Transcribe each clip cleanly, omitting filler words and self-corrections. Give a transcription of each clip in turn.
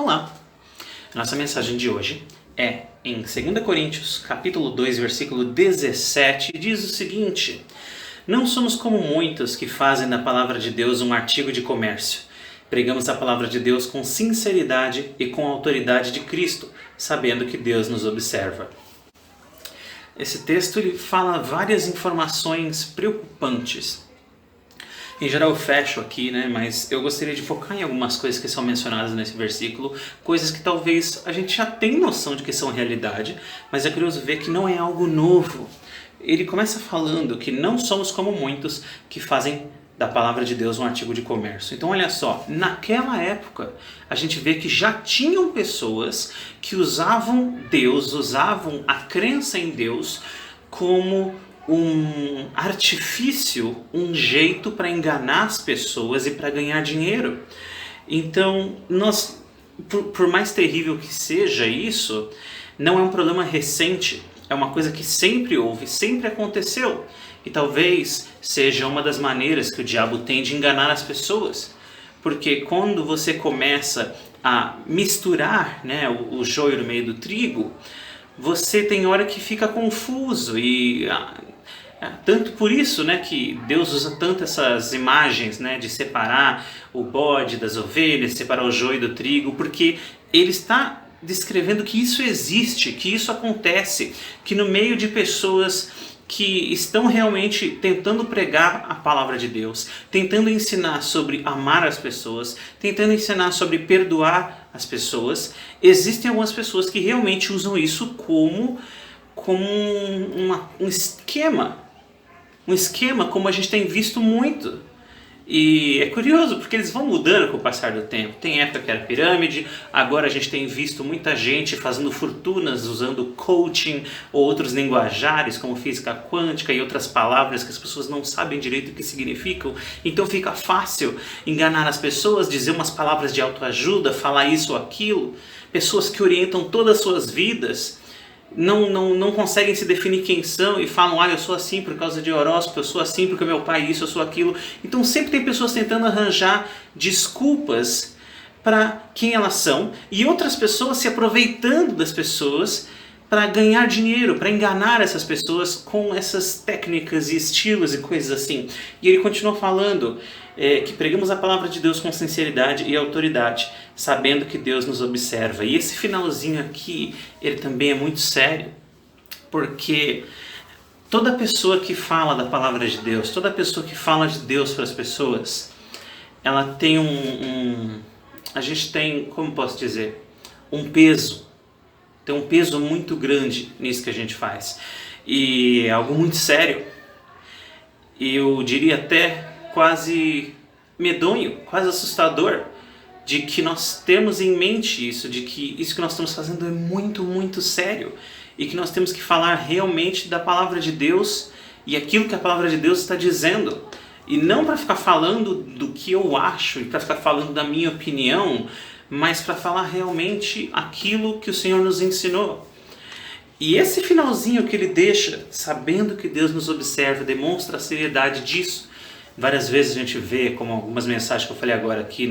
Olá! Nossa mensagem de hoje é em 2 Coríntios, capítulo 2, versículo 17, diz o seguinte: Não somos como muitos que fazem da palavra de Deus um artigo de comércio. Pregamos a palavra de Deus com sinceridade e com a autoridade de Cristo, sabendo que Deus nos observa. Esse texto ele fala várias informações preocupantes. Em geral eu fecho aqui, mas eu gostaria de focar em algumas coisas que são mencionadas nesse versículo, coisas que talvez a gente já tenha noção de que são realidade, mas é curioso ver que não é algo novo. Ele começa falando que não somos como muitos que fazem da palavra de Deus um artigo de comércio. Então olha só, naquela época a gente vê que já tinham pessoas que usavam Deus, usavam a crença em Deus como um artifício, um jeito para enganar as pessoas e para ganhar dinheiro. Então, por mais terrível que seja isso, não é um problema recente, é uma coisa que sempre houve, sempre aconteceu. E talvez seja uma das maneiras que o diabo tem de enganar as pessoas. Porque quando você começa a misturar o joio no meio do trigo, você tem hora que fica confuso e tanto por isso que Deus usa tanto essas imagens de separar o bode das ovelhas, separar o joio do trigo, porque Ele está descrevendo que isso existe, que isso acontece, que no meio de pessoas que estão realmente tentando pregar a palavra de Deus, tentando ensinar sobre amar as pessoas, tentando ensinar sobre perdoar as pessoas, existem algumas pessoas que realmente usam isso como um esquema. Um esquema como a gente tem visto muito. E é curioso porque eles vão mudando com o passar do tempo. Tem época que era pirâmide, agora a gente tem visto muita gente fazendo fortunas usando coaching ou outros linguajares como física quântica e outras palavras que as pessoas não sabem direito o que significam. Então fica fácil enganar as pessoas, dizer umas palavras de autoajuda, falar isso ou aquilo. Pessoas que orientam todas as suas vidas não conseguem se definir quem são e falam, eu sou assim por causa de horóscopo, eu sou assim porque meu pai isso, eu sou aquilo. Então sempre tem pessoas tentando arranjar desculpas para quem elas são e outras pessoas se aproveitando das pessoas para ganhar dinheiro, para enganar essas pessoas com essas técnicas e estilos e coisas assim. E ele continua falando que pregamos a palavra de Deus com sinceridade e autoridade, sabendo que Deus nos observa. E esse finalzinho aqui, ele também é muito sério, porque toda pessoa que fala da palavra de Deus, toda pessoa que fala de Deus para as pessoas, ela tem a gente tem, como posso dizer, um peso. Tem um peso muito grande nisso que a gente faz. E é algo muito sério. E eu diria até quase medonho, quase assustador, de que nós temos em mente isso, de que isso que nós estamos fazendo é muito, muito sério. E que nós temos que falar realmente da palavra de Deus e aquilo que a palavra de Deus está dizendo. E não para ficar falando do que eu acho e para ficar falando da minha opinião, mas para falar realmente aquilo que o Senhor nos ensinou. E esse finalzinho que ele deixa, sabendo que Deus nos observa, demonstra a seriedade disso. Várias vezes a gente vê, como algumas mensagens que eu falei agora aqui,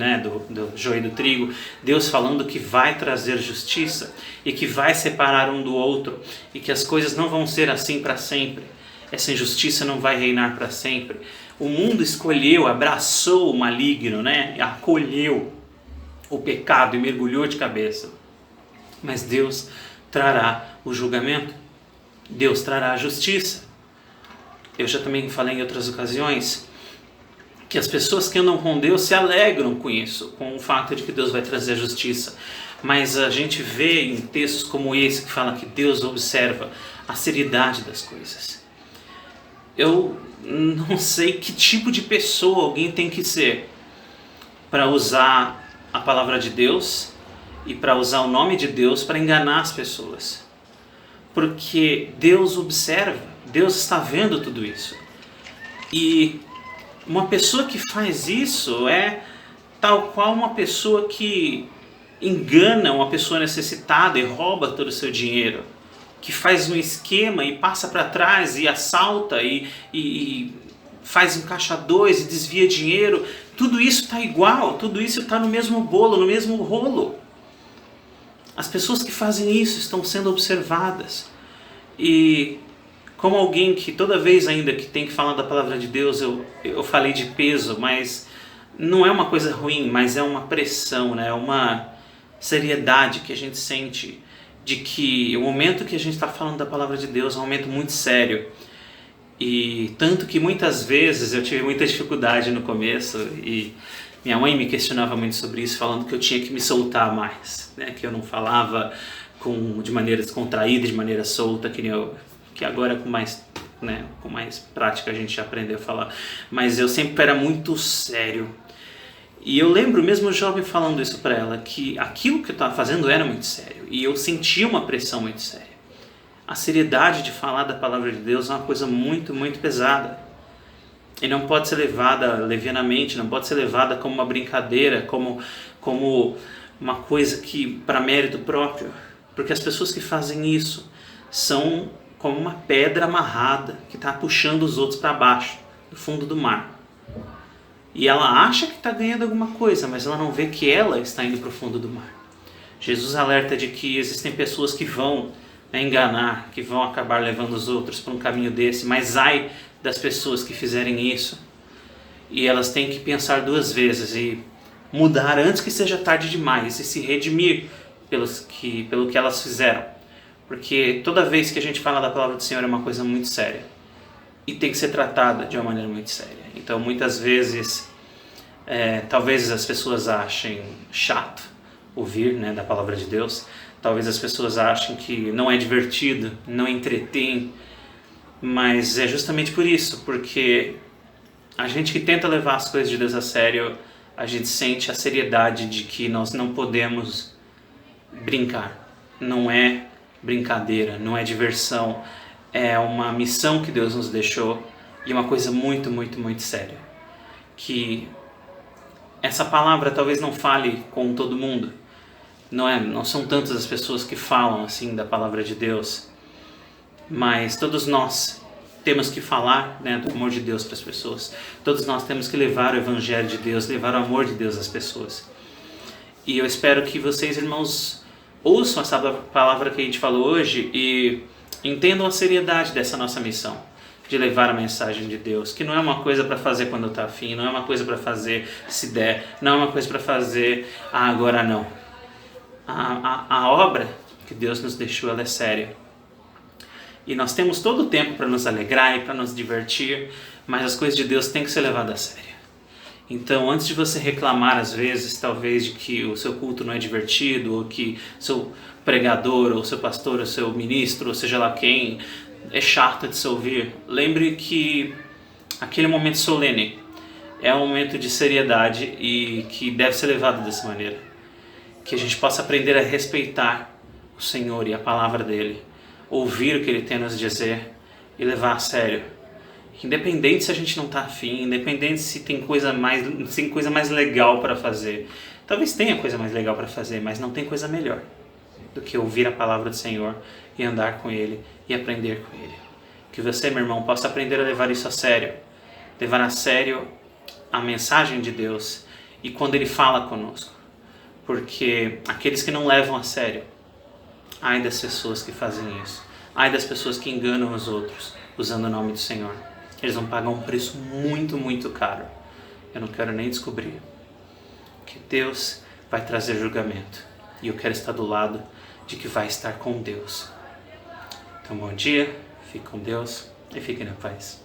do joio e do trigo, Deus falando que vai trazer justiça e que vai separar um do outro e que as coisas não vão ser assim para sempre. Essa injustiça não vai reinar para sempre. O mundo escolheu, abraçou o maligno, acolheu o pecado e mergulhou de cabeça. Mas Deus trará o julgamento. Deus trará a justiça. Eu já também falei em outras ocasiões que as pessoas que andam com Deus se alegram com isso, com o fato de que Deus vai trazer a justiça. Mas a gente vê em textos como esse que fala que Deus observa a seriedade das coisas. Eu não sei que tipo de pessoa alguém tem que ser para usar a palavra de Deus e para usar o nome de Deus para enganar as pessoas. Porque Deus observa, Deus está vendo tudo isso. E uma pessoa que faz isso é tal qual uma pessoa que engana uma pessoa necessitada e rouba todo o seu dinheiro. Que faz um esquema e passa para trás e assalta e faz um caixa 2 e desvia dinheiro. Tudo isso está igual, tudo isso está no mesmo bolo, no mesmo rolo. As pessoas que fazem isso estão sendo observadas. E como alguém que toda vez ainda que tem que falar da palavra de Deus, eu falei de peso, mas não é uma coisa ruim, mas é uma pressão, né? É uma seriedade que a gente sente de que o momento que a gente está falando da palavra de Deus é um momento muito sério. E tanto que muitas vezes eu tive muita dificuldade no começo e minha mãe me questionava muito sobre isso, falando que eu tinha que me soltar mais, né? Que eu não falava de maneira descontraída, de maneira solta, que agora com mais, né, com mais prática a gente aprendeu a falar. Mas eu sempre era muito sério. E eu lembro mesmo jovem falando isso para ela, que aquilo que eu estava fazendo era muito sério. E eu sentia uma pressão muito séria. A seriedade de falar da palavra de Deus é uma coisa muito, muito pesada. E não pode ser levada levianamente, não pode ser levada como uma brincadeira, como uma coisa que para mérito próprio. Porque as pessoas que fazem isso são como uma pedra amarrada que está puxando os outros para baixo, do fundo do mar. E ela acha que está ganhando alguma coisa, mas ela não vê que ela está indo para o fundo do mar. Jesus alerta de que existem pessoas que vão enganar, que vão acabar levando os outros para um caminho desse, mas ai das pessoas que fizerem isso. E elas têm que pensar duas vezes e mudar antes que seja tarde demais e se redimir pelo que elas fizeram. Porque toda vez que a gente fala da palavra do Senhor é uma coisa muito séria e tem que ser tratada de uma maneira muito séria. Então muitas vezes, talvez as pessoas achem chato ouvir, né, da palavra de Deus. Talvez as pessoas achem que não é divertido, não entretém, mas é justamente por isso, porque a gente que tenta levar as coisas de Deus a sério, a gente sente a seriedade de que nós não podemos brincar. Não é brincadeira, não é diversão, é uma missão que Deus nos deixou e uma coisa muito, muito, muito séria. Que essa palavra talvez não fale com todo mundo. Não são tantas as pessoas que falam assim da palavra de Deus, mas todos nós temos que falar, né, do amor de Deus para as pessoas. Todos nós temos que levar o evangelho de Deus, levar o amor de Deus às pessoas. E eu espero que vocês, irmãos, ouçam essa palavra que a gente falou hoje e entendam a seriedade dessa nossa missão de levar a mensagem de Deus, que não é uma coisa para fazer quando está afim, não é uma coisa para fazer se der, não é uma coisa para fazer agora não. A obra que Deus nos deixou, ela é séria. E nós temos todo o tempo para nos alegrar e para nos divertir, mas as coisas de Deus têm que ser levadas a sério. Então, antes de você reclamar às vezes, talvez, de que o seu culto não é divertido, ou que seu pregador, ou seu pastor, ou seu ministro, ou seja lá quem, é chato de se ouvir, lembre que aquele momento solene é um momento de seriedade e que deve ser levado dessa maneira. Que a gente possa aprender a respeitar o Senhor e a palavra dele, ouvir o que ele tem a nos dizer e levar a sério. Independente se a gente não está afim, independente se tem coisa mais legal para fazer. Talvez tenha coisa mais legal para fazer, mas não tem coisa melhor do que ouvir a palavra do Senhor e andar com ele e aprender com ele. Que você, meu irmão, possa aprender a levar isso a sério, levar a sério a mensagem de Deus e quando ele fala conosco. Porque aqueles que não levam a sério, ai das pessoas que fazem isso, ai das pessoas que enganam os outros usando o nome do Senhor, eles vão pagar um preço muito, muito caro. Eu não quero nem descobrir. Que Deus vai trazer julgamento e eu quero estar do lado de que vai estar com Deus. Então, bom dia, fique com Deus e fique na paz.